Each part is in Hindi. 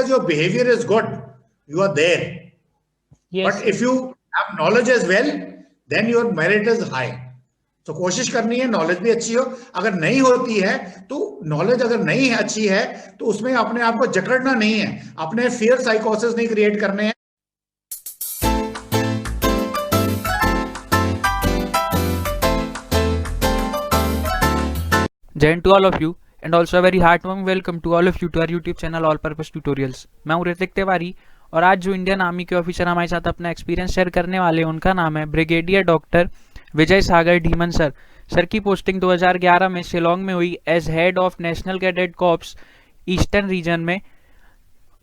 as your behavior is good, you are there. Yes, but if you have knowledge as well, then your merit is high. तो कोशिश करनी है नॉलेज भी अच्छी हो. अगर नहीं होती है तो नॉलेज अगर नहीं है अच्छी है तो उसमें अपने आप को जकड़ना नहीं है, अपने फियर साइकोसिस नहीं क्रिएट करने हैं. Jai to all of you and also a very heartwarming welcome to all of you to our YouTube channel All Purpose Tutorials. मैं हूं ऋतिक तिवारी और आज जो इंडियन आर्मी के ऑफिसर हमारे साथ अपना एक्सपीरियंस शेयर करने वाले हैं उनका नाम है brigadier doctor Vijay Sagar Dhiman sir. Sir की पोस्टिंग 2011 में शिलोंग में हुई as head of national cadet corps eastern region में.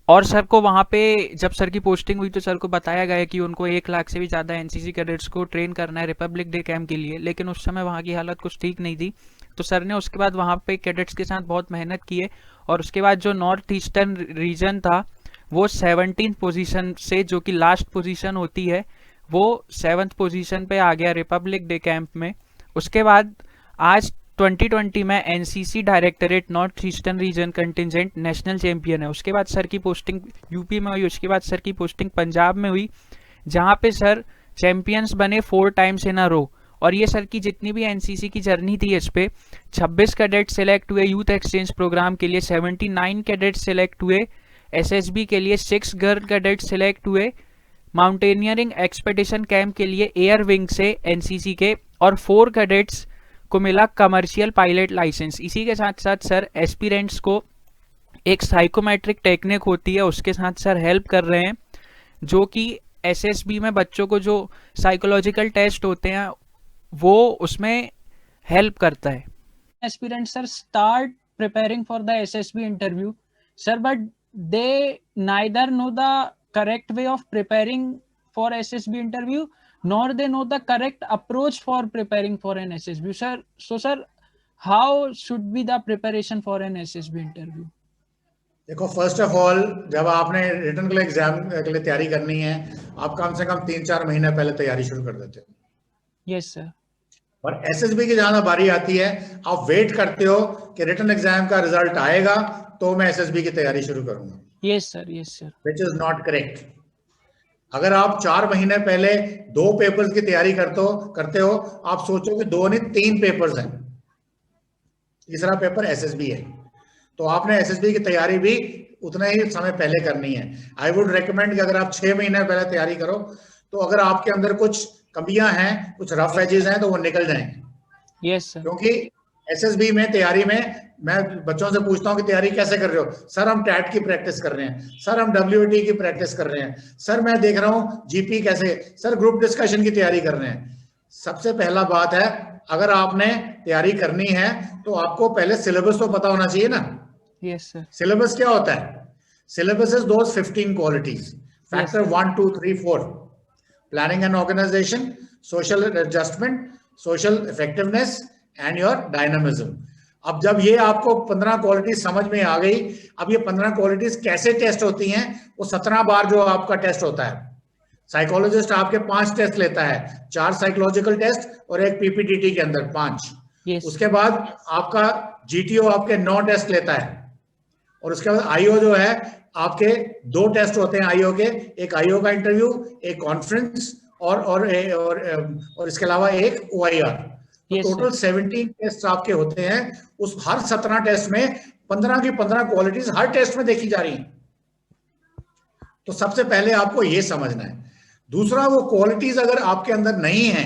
और सर को वहाँ पे जब सर की पोस्टिंग हुई तो सर को बताया गया कि उनको 1 लाख से भी ज़्यादा एनसीसी कैडेट्स को ट्रेन करना है रिपब्लिक डे कैंप के लिए, लेकिन उस समय वहाँ की हालत कुछ ठीक नहीं थी. तो सर ने उसके बाद वहाँ पे कैडेट्स के साथ बहुत मेहनत की है और उसके बाद जो नॉर्थ ईस्टर्न रीजन था वो 17th पोजीशन से, जो कि लास्ट पोजीशन होती है, वो 7th पोजीशन पे आ गया रिपब्लिक डे कैंप में. उसके बाद आज 2020 में NCC directorate north eastern region contingent national champion है. उसके बाद सर की पोस्टिंग यूपी में हुई, उसके बाद सर की पोस्टिंग पंजाब में हुई जहाँ पे सर चैंपियंस बने 4 टाइम्स इन अ रो. और ये सर की जितनी भी एनसीसी की जर्नी थी इस पे 26 कैडेट सिलेक्ट हुए यूथ एक्सचेंज प्रोग्राम के लिए, 79 कैडेट सिलेक्ट हुए एसएसबी के लिए, 6 गर्ल कैडेट सिलेक्ट हुए माउंटेनियरिंग एक्सपेडिशन कैंप के लिए एयर विंग से एनसीसी के, और 4 कैडेट्स को मिला कमर्शियल पायलट लाइसेंस. इसी के साथ साथ सर एस्पिरेंट्स को एक साइकोमेट्रिक टेक्निक होती है उसके साथ सर हेल्प कर रहे हैं, जो कि एसएसबी में बच्चों को जो साइकोलॉजिकल टेस्ट होते हैं वो उसमें हेल्प करता है. aspirants sir start preparing for the SSB interview, sir, but they neither know the correct way of preparing for SSB interview nor they know the correct approach for preparing for an SSB, sir. So sir, how should be the preparation for an SSB interview? देखो, फर्स्ट ऑफ ऑल जब आपने रिटन के लिए एग्जाम के लिए तैयारी करनी है आप कम से कम 3-4 महीने पहले तैयारी शुरू कर देते हो. Yes sir. और एसएसबी की जहां बारी आती है आप वेट करते हो कि रिटन एग्जाम का रिजल्ट आएगा तो मैं एसएसबी की तैयारी शुरू करूंगा. Yes sir, yes sir. Which is not correct. अगर आप 4 महीने पहले 2 पेपर्स की तैयारी करते हो आप सोचो कि 2 नहीं 3 पेपर्स हैं, तीसरा पेपर एसएसबी है, तो आपने एसएसबी की तैयारी भी उतना ही समय पहले करनी है. आई वुड रिकमेंड कि अगर आप 6 महीने पहले तैयारी करो तो अगर आपके अंदर कुछ कमियां हैं, कुछ रफ एजेस हैं तो वो निकल जाएंगे. Yes sir. क्योंकि एसएसबी में तैयारी में मैं बच्चों से पूछता हूं कि तैयारी कैसे कर रहे हो. सर हम टैट की प्रैक्टिस कर रहे हैं, सर हम डब्ल्यूटी की प्रैक्टिस कर रहे हैं, सर मैं देख रहा हूं जीपी कैसे, सर ग्रुप डिस्कशन की तैयारी कर रहे हैं. सबसे पहला बात है अगर आपने तैयारी करनी है तो आपको पहले सिलेबस तो पता होना चाहिए ना. Yes sir. सिलेबस क्या होता है? Syllabus is those 15 qualities. Factor 1 2 3 4: planning and organization, social adjustment, social effectiveness and your dynamism. अब जब ये आपको 15 क्वालिटीज समझ में आ गई, अब ये 15 क्वालिटीज कैसे टेस्ट होती हैं, वो 17 बार जो आपका टेस्ट होता है. साइकोलॉजिस्ट आपके 5 टेस्ट लेता है, 4 साइकोलॉजिकल टेस्ट और 1 पीपीटीटी के अंदर 5. Yes. उसके बाद आपका जीटीओ आपके 9 टेस्ट लेता है और उसके बाद आईओ जो है आपके 2 टेस्ट होते हैं आईओ के, एक आईओ का इंटरव्यू, एक कॉन्फ्रेंस और इसके अलावा एक ओआईआर. तो टोटल 17 टेस्ट आपके होते हैं. उस हर 17 टेस्ट में 15 की 15 क्वालिटीज हर टेस्ट में देखी जा रही हैं. तो सबसे पहले आपको ये समझना है. दूसरा, वो क्वालिटीज अगर आपके अंदर नहीं है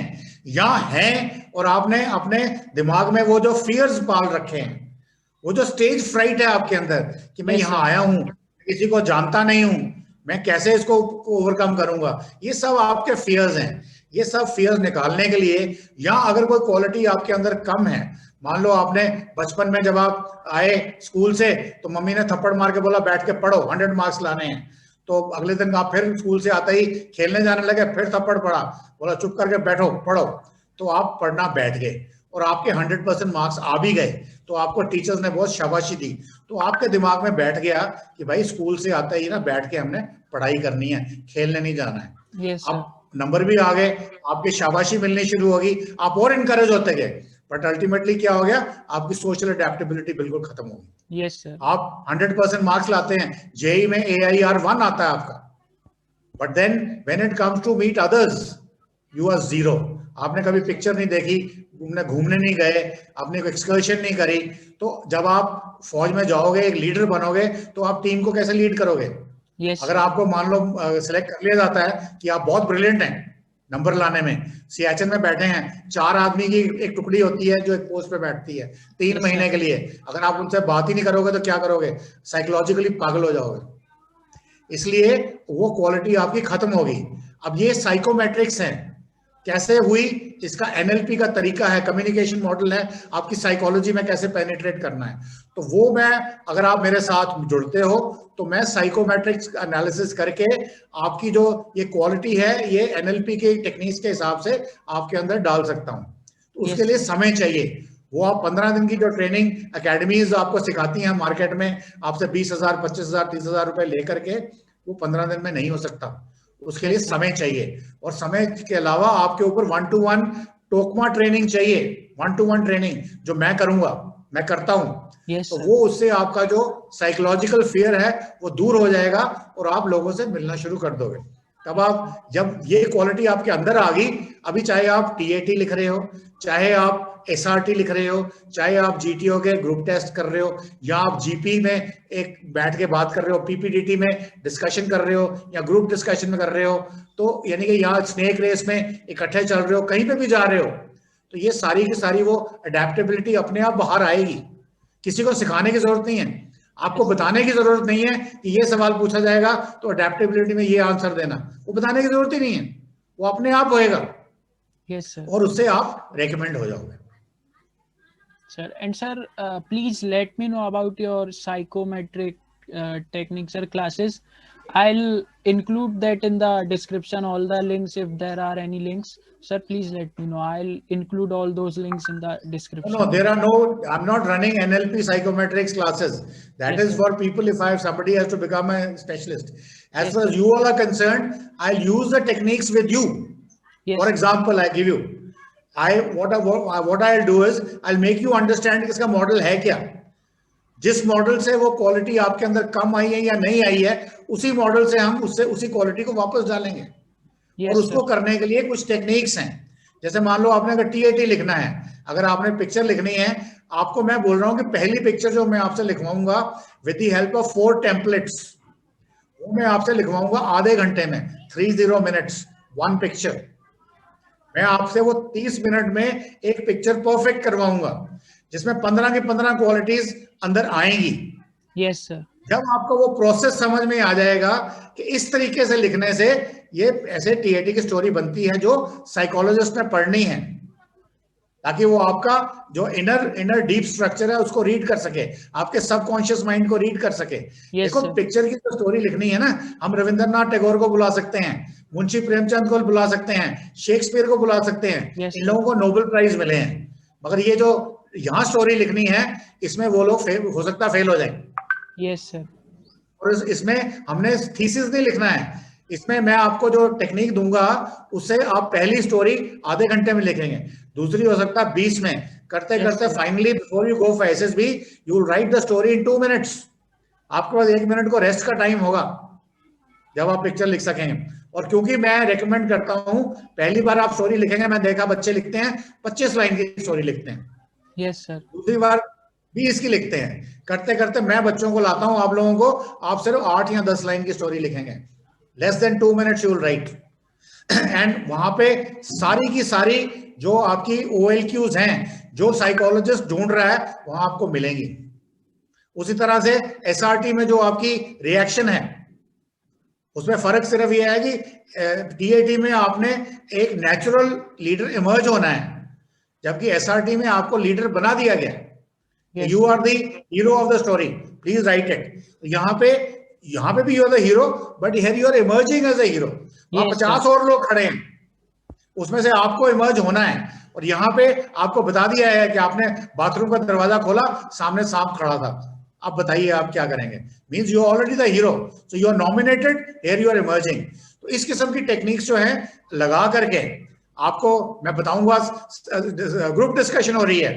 या हैं और आपने अपने दिमाग में वो जो फियर्स पाल रखे हैं, वो जो स्टेज फ्राइट है आपके अंदर कि मैं यहाँ आया हूँ, किसी को जानता नहीं हूं, मैं कैसे इसको ओवरकम करूंगा, ये सब आपके फियर्स हैं. ये सब फियर्स निकालने के लिए, या अगर कोई क्वालिटी आपके अंदर कम है, मान लो आपने बचपन में जब आप आए स्कूल से तो मम्मी ने थप्पड़ मार के बोला बैठ के पढ़ो 100 मार्क्स लाने हैं, तो अगले दिन आप फिर स्कूल से आते ही खेलने जाने लगे, फिर थप्पड़ पड़ा, बोला चुप करके बैठो पढ़ो, तो आप पढ़ना बैठ गए और आपके 100% मार्क्स आ भी गए, तो आपको टीचर्स ने बहुत शाबाशी दी, तो आपके दिमाग में बैठ गया कि भाई स्कूल से आता ही ना बैठ के हमने पढ़ाई करनी है, खेलने नहीं जाना है. Yes, अब नंबर भी आ गए, आपकी शाबाशी मिलनी शुरू होगी, आप और इनकरेज होते गए, बट अल्टीमेटली क्या हो गया, आपकी सोशल अडेप्टेबिलिटी बिल्कुल खत्म होगी। Yes sir. आप 100% मार्क्स लाते हैं, जेई में AIR1 आता है आपका, but then when it comes to meet others you are zero. आपने कभी पिक्चर नहीं देखी, घूमने नहीं गए, आपने एक्सकर्शन नहीं करी, तो जब आप फौज में जाओगे, एक लीडर बनोगे, तो आप टीम को कैसे लीड करोगे? यस अगर आपको मान लो सिलेक्ट कर लिया जाता है कि आप बहुत ब्रिलियंट हैं नंबर लाने में, सियाचिन में बैठे हैं, 4 आदमी की एक टुकड़ी होती है जो एक पोस्ट पे बैठती है 3 Yes, महीने sir. के लिए, अगर आप उनसे बात ही नहीं करोगे तो क्या करोगे? साइकोलॉजिकली पागल हो जाओगे। इसलिए वो क्वालिटी आपकी खत्म होगी। अब ये साइकोमेट्रिक्स है, कैसे हुई, इसका NLP का तरीका है, कम्युनिकेशन मॉडल है, आपकी साइकोलॉजी में कैसे पेनिट्रेट करना है। तो वो मैं, अगर आप मेरे साथ जुड़ते हो तो मैं साइकोमेट्रिक्स एनालिसिस करके आपकी जो ये क्वालिटी है, ये NLP के टेक्निक्स के हिसाब से आपके अंदर डाल सकता हूँ। तो उसके लिए समय चाहिए। वो आप 15 दिन की जो ट्रेनिंग अकेडमीज आपको सिखाती हैं मार्केट में, आपसे 20,000, 25,000, 30,000 रुपए लेकर के, वो 15 दिन में नहीं हो सकता। उसके लिए समय चाहिए, और समय के अलावा आपके ऊपर 1-to-1 टोकमा ट्रेनिंग चाहिए, 1-to-1 ट्रेनिंग जो मैं करूंगा, मैं करता हूं। तो वो उससे आपका जो साइकोलॉजिकल फियर है वो दूर हो जाएगा और आप लोगों से मिलना शुरू कर दोगे। तब आप, जब ये क्वालिटी आपके अंदर आ गई, अभी चाहे आप TAT लिख रहे हो, चाहे आप SRT लिख रहे हो, चाहे आप GTO के ग्रुप टेस्ट कर रहे हो, या आप GP में एक बैठ के बात कर रहे हो, PPDT में डिस्कशन कर रहे हो, या ग्रुप डिस्कशन में कर रहे हो, तो यानी कि यहाँ स्नेक रेस में इकट्ठे चल रहे हो, कहीं पे भी जा रहे हो, तो ये सारी की सारी वो अडेप्टेबिलिटी अपने आप बाहर आएगी। किसी को सिखाने की जरूरत नहीं है, आपको बताने की जरूरत नहीं है कि ये सवाल पूछा जाएगा तो अडेप्टेबिलिटी में ये आंसर देना, वो बताने की जरूरत ही नहीं है, वो अपने आप होएगा। Yes sir. और उससे आप रेकमेंड हो जाओगे। Sir, and sir, please let me know about your psychometric techniques or classes. I'll include that in the description, all the links, if there are any links. Sir, please let me know. I'll include all those links in the description. No, there are no, I'm not running NLP psychometrics classes. That Yes, is sir. for people if somebody has to become a specialist. As Yes, far as sir. you all are concerned, I'll use the techniques with you. Yes, For sir. example, I give you, what I'll do is I'll make you understand कि इसका मॉडल है क्या, जिस मॉडल से वो क्वालिटी आपके अंदर कम आई है या नहीं आई है, उसी मॉडल से हम उससे उसी क्वालिटी को वापस डालेंगे। Yes, और उसको sir. करने के लिए कुछ टेक्निक्स हैं। जैसे मान लो आपने अगर TAT लिखना है, अगर आपने पिक्चर लिखनी है, आपको मैं बोल रहा हूं कि पहली पिक्चर जो मैं आपसे लिखवाऊंगा with the help of 4 templates, वो मैं आपसे लिखवाऊंगा आधे घंटे में, 30 मिनट्स 1 पिक्चर। मैं आपसे वो 30 मिनट में एक पिक्चर परफेक्ट करवाऊंगा, जिसमें 15 की 15 क्वालिटीज अंदर आएंगी। Yes, sir. जब आपको वो प्रोसेस समझ में आ जाएगा कि इस तरीके से लिखने से ये ऐसे TAT की स्टोरी बनती है जो साइकोलॉजिस्ट ने पढ़नी है, ताकि वो आपका जो इनर डीप स्ट्रक्चर है उसको रीड कर सके, आपके सबकॉन्शियस माइंड को रीड कर सके। देखो, पिक्चर की जो स्टोरी लिखनी है ना, हम रविंद्रनाथ टैगोर को बुला सकते हैं, मुंशी प्रेमचंद को बुला सकते हैं, शेक्सपियर को बुला सकते हैं, इन लोगों को नोबेल प्राइज मिले हैं, मगर ये जो यहाँ स्टोरी लिखनी है, इसमें वो लोग हो सकता फेल हो जाए। Yes, sir. और इसमें हमने थीसिस नहीं लिखना है, इसमें मैं आपको जो टेक्निक दूंगा उससे आप पहली स्टोरी आधे घंटे में लिखेंगे, दूसरी हो सकता है 20 में, करते करते finally before you go for SSB you will write the story in 2 minutes. आपके पास 1 मिनट को रेस्ट का टाइम होगा जब आप पिक्चर लिख सकेंगे। और क्योंकि मैं रेकमेंड करता हूं, पहली बार आप स्टोरी लिखेंगे, मैं देखा बच्चे लिखते हैं 25 लाइन की स्टोरी लिखते हैं, Yes, sir. दूसरी बार 20 की लिखते हैं, करते करते मैं बच्चों को लाता हूं आप लोगों को, आप सिर्फ 8 या 10 लाइन की स्टोरी लिखेंगे, less than 2 minutes you will write. And वहां पे सारी की सारी जो आपकी OLQs हैं, जो साइकोलॉजिस्ट ढूंढ रहा है, वहां आपको मिलेंगी। उसी तरह से SRT में जो आपकी रिएक्शन है, उसमें फर्क सिर्फ ये है कि TAT में आपने एक नेचुरल लीडर इमर्ज होना है, जबकि SRT में आपको लीडर बना दिया गया। You are the hero of the story, please write it. यहाँ पे भी you are the hero, but here you are emerging as a hero. वहां 50 और लोग खड़े हैं, उसमें से आपको इमर्ज होना है। और यहाँ पे आपको बता दिया है कि आपने बाथरूम का दरवाजा खोला, सामने सांप खड़ा था, अब बताइए आप क्या करेंगे। Means you already the hero, so you are nominated, here you are emerging. तो इस किस्म की टेक्निक्स जो है लगा करके आपको मैं बताऊंगा, ग्रुप डिस्कशन हो रही है,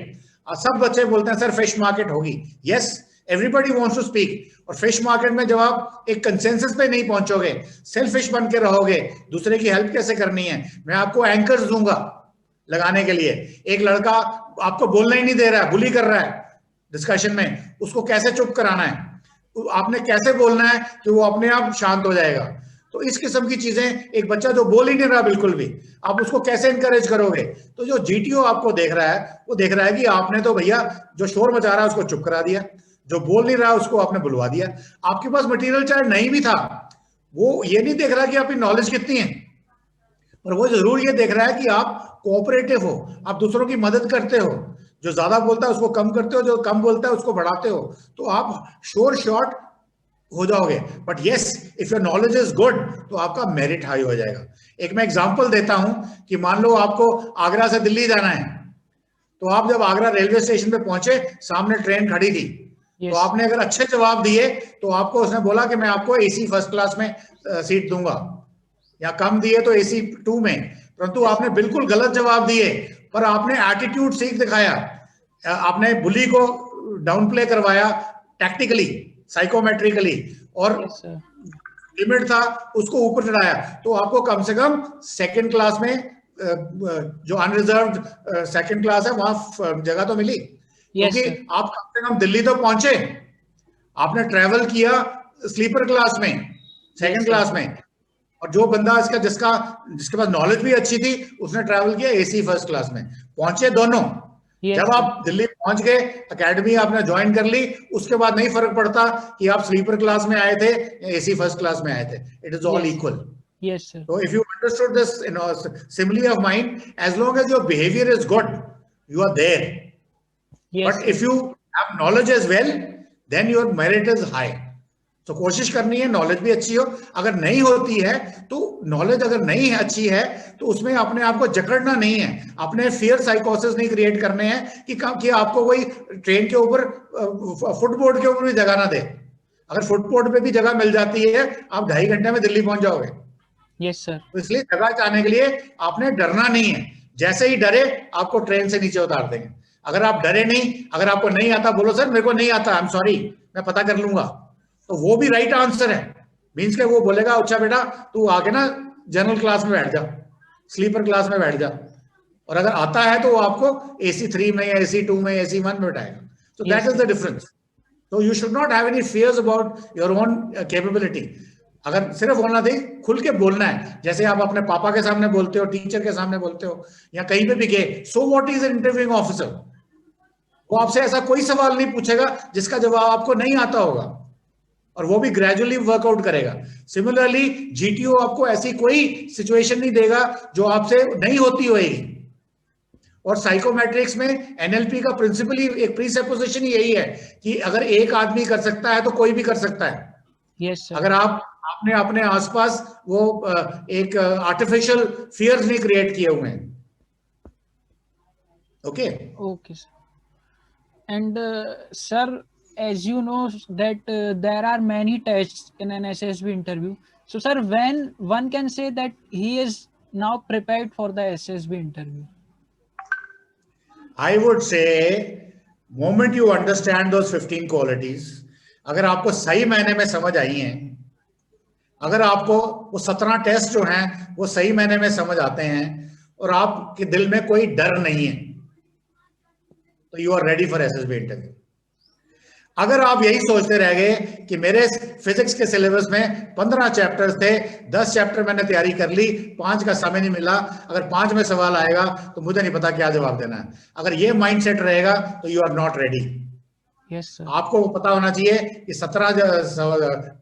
सब बच्चे बोलते हैं सर फिश मार्केट होगी। Yes, everybody wants to speak, और फिश मार्केट में जब आप एक कंसेंसस पे नहीं पहुंचोगे, सेल्फिश बन के रहोगे, दूसरे की हेल्प कैसे करनी है, मैं आपको एंकर्स दूंगा लगाने के लिए। एक लड़का आपको बोलना ही नहीं दे रहा है, बुली कर रहा है डिस्कशन में, उसको कैसे चुप कराना है, आपने कैसे बोलना है कि वो अपने आप शांत हो जाएगा। तो इस किस्म की चीजें, एक बच्चा जो बोल ही नहीं रहा बिल्कुल भी, आप उसको कैसे इंकरेज करोगे? तो जो जीटीओ आपको देख रहा है, वो देख रहा है कि आपने तो भैया जो शोर मचा रहा है उसको चुप करा दिया, जो बोल नहीं रहा उसको आपने बुलवा दिया। आपके पास मटेरियल चाहे नहीं भी था, वो ये नहीं देख रहा कि आपकी नॉलेज कितनी है, पर वो जरूर ये देख रहा है कि आप कोऑपरेटिव हो, आप दूसरों की मदद करते हो, जो ज्यादा बोलता है उसको कम करते हो, जो कम बोलता है उसको बढ़ाते हो, तो आप श्योर शॉट हो जाओगे। But yes, if your knowledge is good तो आपका मेरिट हाई हो जाएगा। एक मैं एग्जांपल देता हूं कि मान लो आपको आगरा से दिल्ली जाना है, तो आप जब आगरा रेलवे स्टेशन पे पहुंचे, सामने ट्रेन खड़ी थी, तो आपने अगर अच्छे जवाब दिए तो आपको उसने बोला कि मैं आपको एसी फर्स्ट क्लास में सीट दूंगा, या कम दिए तो एसी 2 में। परंतु आपने बिल्कुल गलत जवाब दिए, पर आपने एटीट्यूड सीख दिखाया, आपने बुली को डाउन प्ले करवाया टैक्टिकली, साइकोमेट्रिकली, और लिमिट था उसको ऊपर चढ़ाया, तो आपको कम से कम सेकंड क्लास में, जो अनरिजर्व्ड सेकंड क्लास है, वहां जगह तो मिली। क्योंकि आप कम से कम दिल्ली तो पहुंचे, आपने ट्रेवल किया स्लीपर क्लास में, सेकंड क्लास में, और जो बंदा जिसके पास नॉलेज भी अच्छी थी, उसने ट्रैवल किया एसी फर्स्ट क्लास में, पहुंचे दोनों। जब आप दिल्ली पहुंच गए, एकेडमी आपने ज्वाइन कर ली, उसके बाद नहीं फर्क पड़ता कि आप स्लीपर क्लास में आए थे या एसी फर्स्ट क्लास में आए थे, it is all equal. Yes, sir. So if you understood this, simile of mine, as long as your behavior is good, you are there. Yes, but if you have knowledge as well, then your merit is high. तो कोशिश करनी है नॉलेज भी अच्छी हो। अगर नहीं होती है तो नॉलेज अगर नहीं है, अच्छी है, तो उसमें अपने आप को जकड़ना नहीं है, अपने फियर साइकोसिस नहीं क्रिएट करने हैं कि आपको कोई ट्रेन के ऊपर, फुटबोर्ड के ऊपर भी जगह ना दे। अगर फुटबोर्ड पे भी जगह मिल जाती है, आप 2.5 घंटे में दिल्ली पहुंच जाओगे। Yes sir. तो इसलिए जगह चाहने के लिए आपने डरना नहीं है, जैसे ही डरे आपको ट्रेन से नीचे उतार देंगे। अगर आप डरे नहीं, अगर आपको नहीं आता, बोलो सर मेरे को नहीं आता, आई एम सॉरी, मैं पता कर लूंगा, तो वो भी राइट आंसर है। मीन्स के वो बोलेगा अच्छा बेटा तू आके ना जनरल क्लास में बैठ जा, स्लीपर क्लास में बैठ जा, और अगर आता है तो वो आपको एसी 3 में या एसी 2 में, एसी 1 में बैठाएगा। So that is the difference. So you should not have any fears about your own capability. अगर सिर्फ होना थी, खुल के बोलना है, जैसे आप अपने पापा के सामने बोलते हो, टीचर के सामने बोलते हो, या कहीं पे भी गए, so what is an interviewing officer, वो आपसे ऐसा कोई सवाल नहीं पूछेगा जिसका जवाब आपको नहीं आता होगा, और वो भी ग्रेजुअली वर्कआउट करेगा। सिमिलरली जीटीओ आपको ऐसी कोई सिचुएशन नहीं देगा जो आपसे नहीं होती होगी। और साइकोमेट्रिक्स में एनएलपी का प्रिंसिपल ही, एक प्रीसपोजिशन यही है कि अगर एक आदमी कर सकता है तो कोई भी कर सकता है। Yes sir. अगर आपने अपने आसपास वो एक आर्टिफिशियल फियर्स नहीं क्रिएट किए हुए हैं। Okay okay sir. And sir, as you know that there are many tests in an SSB interview, so sir, when one can say that he is now prepared for the SSB interview? I would say moment you understand those 15 qualities, अगर आपको सही मायने में समझ आई हैं, अगर आपको वो 17 टेस्ट जो हैं वो सही मायने में समझ आते हैं, और आपके दिल में कोई डर नहीं है, तो you are ready for SSB interview. अगर आप यही सोचते रह गए कि मेरे फिजिक्स के सिलेबस में 15 चैप्टर्स थे, 10 चैप्टर मैंने तैयारी कर ली, 5 का समय नहीं मिला, अगर 5 में सवाल आएगा तो मुझे नहीं पता क्या जवाब देना है, अगर ये माइंडसेट रहेगा तो you are not ready. Yes sir. आपको पता होना चाहिए कि 17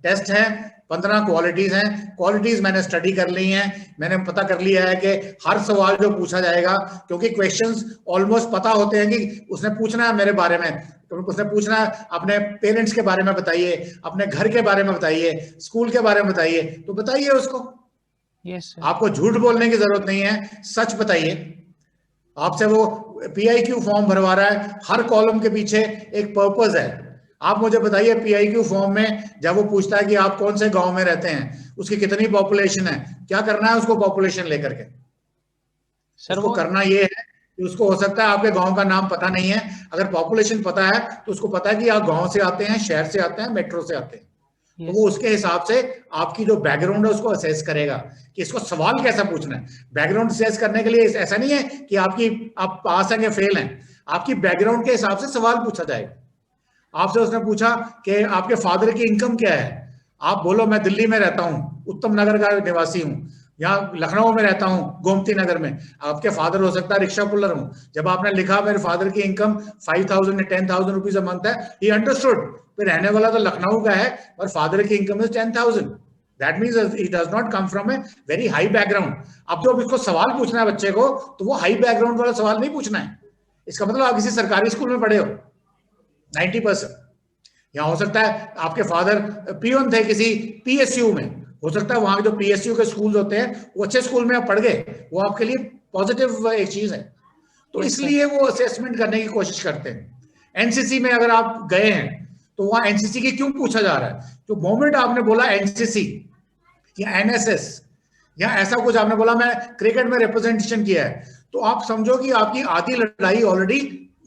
टेस्ट हैं, 15 क्वालिटीज हैं। क्वालिटीज मैंने स्टडी कर ली हैं, मैंने पता कर लिया है कि हर सवाल जो पूछा जाएगा, क्योंकि क्वेश्चंस ऑलमोस्ट पता होते हैं कि उसने पूछना है मेरे बारे में, उसने पूछना है अपने पेरेंट्स के बारे में बताइए, अपने घर के बारे में बताइए, स्कूल के बारे में बताइए, तो बताइए उसको। Yes sir. आपको झूठ बोलने की जरूरत नहीं है, सच बताइए। आपसे वो PIQ फॉर्म भरवा रहा है, हर कॉलम के पीछे एक पर्पस है। आप मुझे बताइए PIQ फॉर्म में जब वो पूछता है कि आप कौन से गांव में रहते हैं, उसकी कितनी पॉपुलेशन है, क्या करना है उसको पॉपुलेशन लेकर के? उसको करना ये है कि उसको हो सकता है आपके गांव का नाम पता नहीं है, अगर पॉपुलेशन पता है तो उसको पता है कि आप गांव से आते हैं, शहर से आते हैं, मेट्रो से आते हैं, तो वो उसके हिसाब से आपकी जो बैकग्राउंड है उसको असेस करेगा कि इसको सवाल कैसा पूछना है। बैकग्राउंड असेस करने के लिए ऐसा नहीं है कि आप पास हैं या फेल हैं, आपकी बैकग्राउंड के हिसाब से सवाल पूछा जाएगा। आपसे उसने पूछा कि आपके फादर की इनकम क्या है, आप बोलो मैं दिल्ली में रहता हूं, उत्तम नगर का निवासी हूं, यहाँ लखनऊ में रहता हूँ, गोमती नगर में। आपके फादर हो सकता है रिक्शा पुलर हूँ। जब आपने लिखा मेरे फादर की इनकम 5,000 या 10,000 रुपीज अ मंथ है, ही अंडरस्टूड फिर रहने वाला तो लखनऊ का है और फादर की income is 10,000। That means he does not come from a very high background. अब जब इसको सवाल पूछना है बच्चे को, तो वो हाई बैकग्राउंड वाला सवाल नहीं पूछना है। इसका मतलब आप किसी सरकारी स्कूल में पढ़े हो 90%, या हो सकता है आपके फादर पियोन थे किसी पीएसयू में, हो सकता है वहां जो पीएसयू के स्कूल होते हैं वो अच्छे स्कूल में आप पढ़ गए, वो आपके लिए पॉजिटिव एक चीज है। तो इसलिए वो असेसमेंट करने की कोशिश करते हैं। एनसीसी में अगर आप गए हैं तो वहां एनसीसी की क्यों पूछा जा रहा है? जो मोमेंट आपने बोला एनसीसी या एनएसएस या ऐसा कुछ आपने बोला मैं क्रिकेट में रिप्रेजेंटेशन किया है, तो आप समझो कि आपकी आधी लड़ाई ऑलरेडी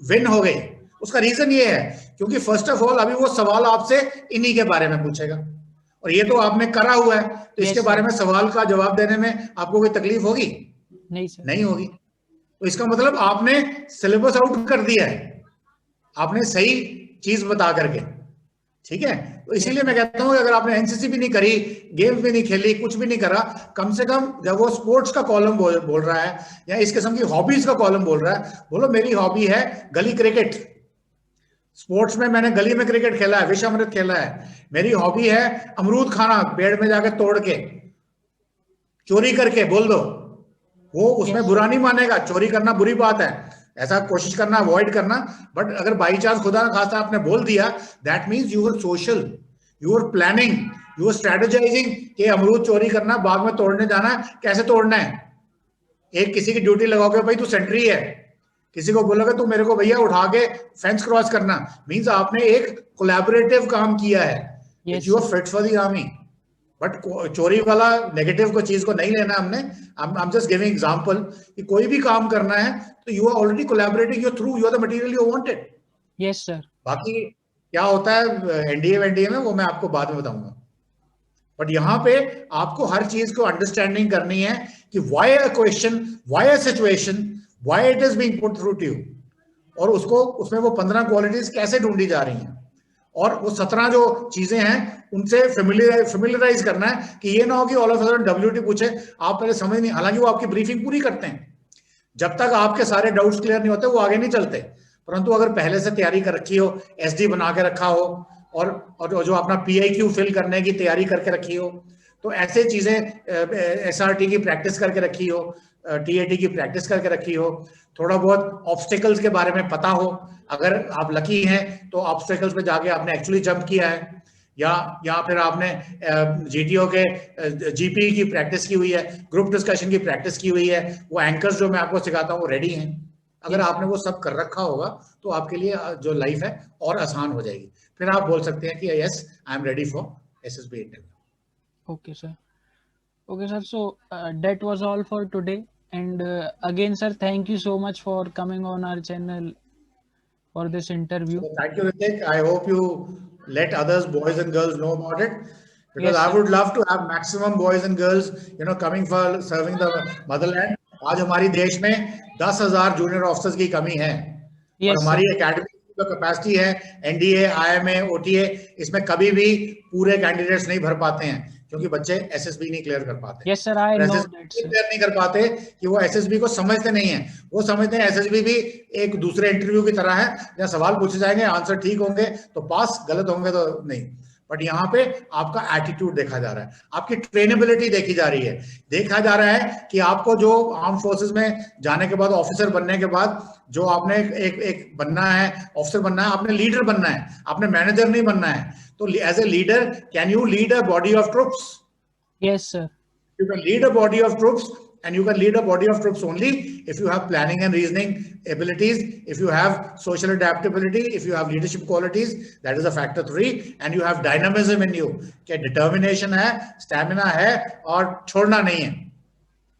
विन हो गई। उसका रीजन ये है क्योंकि फर्स्ट ऑफ ऑल अभी वो सवाल आपसे इन्हीं के बारे में पूछेगा, और ये तो आपने करा हुआ है, तो इसके बारे में सवाल का जवाब देने में आपको कोई तकलीफ होगी? नहीं सर, नहीं होगी। तो इसका मतलब आपने सिलेबस आउट कर दिया है, आपने सही चीज बता करके, ठीक है। तो इसीलिए मैं कहता हूं कि अगर आपने एनसीसी भी नहीं करी, गेम्स भी नहीं खेली, कुछ भी नहीं करा, कम से कम जब वो स्पोर्ट्स का कॉलम बोल रहा है या इस किस्म की हॉबीज का कॉलम बोल रहा है, बोलो मेरी हॉबी है गली क्रिकेट, स्पोर्ट्स में मैंने गली में क्रिकेट खेला है, विश्व अमृत खेला है। मेरी हॉबी है अमरूद खाना, पेड़ में जाके तोड़ के, चोरी करके बोल दो, वो उसमें बुरा नहीं मानेगा। चोरी करना बुरी बात है, ऐसा कोशिश करना अवॉइड करना, बट अगर बाई चांस खुदा ना खास्ता आपने बोल दिया, that means you are social, you are planning, you are strategizing कि अमरूद चोरी करना, बाग में तोड़ने जाना है, कैसे तोड़ना है। एक किसी की ड्यूटी लगाओगे, भाई तू सेंट्री है, किसी को बोलोगे तू मेरे को भैया उठा के फेंस क्रॉस करना, मींस आपने एक कोलैबोरेटिव काम किया है, you are fit for the army. But चोरी वाला नेगेटिव को चीज को नहीं लेना हमने। I am just giving example कि कोई भी काम करना है तो you are already collaborating, you through, you are the material you wanted. Yes sir. बाकी क्या होता है एनडीए में वो मैं आपको बाद में बताऊंगा, बट यहाँ पे आपको हर चीज को अंडरस्टैंडिंग करनी है कि why a question, why a situation, why it is being put through to you, और उसको उसमें वो 15 क्वालिटीज कैसे ढूंढी जा रही हैं, और वो 17 जो चीजें हैं उनसे फेमिलियराइज करना है कि ये ना हो कि all of a sudden WT पूछे आप पहले समझ नहीं, हालांकि वो आपकी ब्रीफिंग पूरी करते हैं, जब तक आपके सारे डाउट्स क्लियर नहीं होते वो आगे नहीं चलते। परंतु अगर पहले से तैयारी कर रखी हो, एसडी बना के रखा हो, और जो अपना पीआईक्यू फिल करने की तैयारी करके रखी हो, तो ऐसे चीजें एसआरटी की प्रैक्टिस करके रखी हो, टीएटी की प्रैक्टिस करके रखी हो, थोड़ा बहुत ऑब्स्टिकल्स के बारे में पता हो, अगर आप लकी हैं तो ऑब्स्टिकल्स पे जाके आपने एक्चुअली जंप किया है, या फिर आपने जीटीओ के जीपी की प्रैक्टिस की हुई है, ग्रुप डिस्कशन की प्रैक्टिस की हुई है, वो एंकर्स जो मैं आपको सिखाता हूँ वो रेडी हैं। अगर आपने वो सब कर रखा होगा तो आपके लिए जो लाइफ है और आसान हो जाएगी, फिर आप बोल सकते हैं कि yes I am ready for SSB interview. Okay sir, okay sir, so that was all for today, and again sir, thank you so much for coming on our channel for this interview. So thank you, Ritik. I hope you let others, boys and girls, know about it, because Yes, I sir. would love to have maximum boys and girls, coming for serving the motherland. आज हमारी देश में 10,000 जूनियर ऑफिसर्स की कमी है, Yes, और हमारी sir. एकेडमी की जो कैपेसिटी है, एनडीए, आईएमए, ओटीए, इसमें कभी भी पूरे कैंडिडेट्स नहीं भर पाते हैं क्योंकि बच्चे एसएसबी नहीं क्लियर कर पाते। Yes sir, I know that sir. Clear नहीं कर पाते कि वो एसएसबी को समझते नहीं है, वो समझते हैं एसएसबी भी एक दूसरे इंटरव्यू की तरह है जहाँ सवाल पूछे जाएंगे, आंसर ठीक होंगे तो पास, गलत होंगे तो नहीं। बट यहाँ पे आपका एटीट्यूड देखा जा रहा है, आपकी ट्रेनेबिलिटी देखी जा रही है, देखा जा रहा है कि आपको जो आर्म फोर्सेस में जाने के बाद, ऑफिसर बनने के बाद जो आपने एक बनना है, ऑफिसर बनना है, आपने लीडर बनना है, आपने मैनेजर नहीं बनना है। तो as a leader can you lead a body of troops? Yes sir. You can lead a body of troops, and you can lead a body of troops only if you have planning and reasoning abilities, if you have social adaptability, if you have leadership qualities, that is a factor 3, and you have dynamism in you, कि determination है, stamina है, और छोड़ना नहीं है।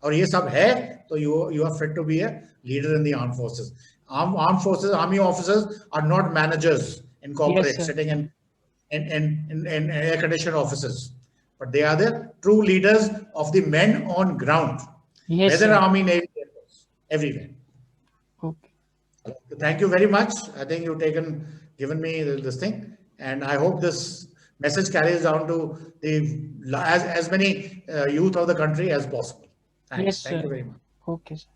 और ये सब है तो you are fit to be a leader in the armed forces. Armed forces, army officers are not managers in corporate sir. sitting in air conditioned offices, but they are the true leaders of the men on ground. Yes, Whether sir. army, navy, air force, everywhere. Okay. Thank you very much. I think you've given me this thing, and I hope this message carries down to as many youth of the country as possible. Thanks. Yes, Thank sir. you very much. Okay, sir.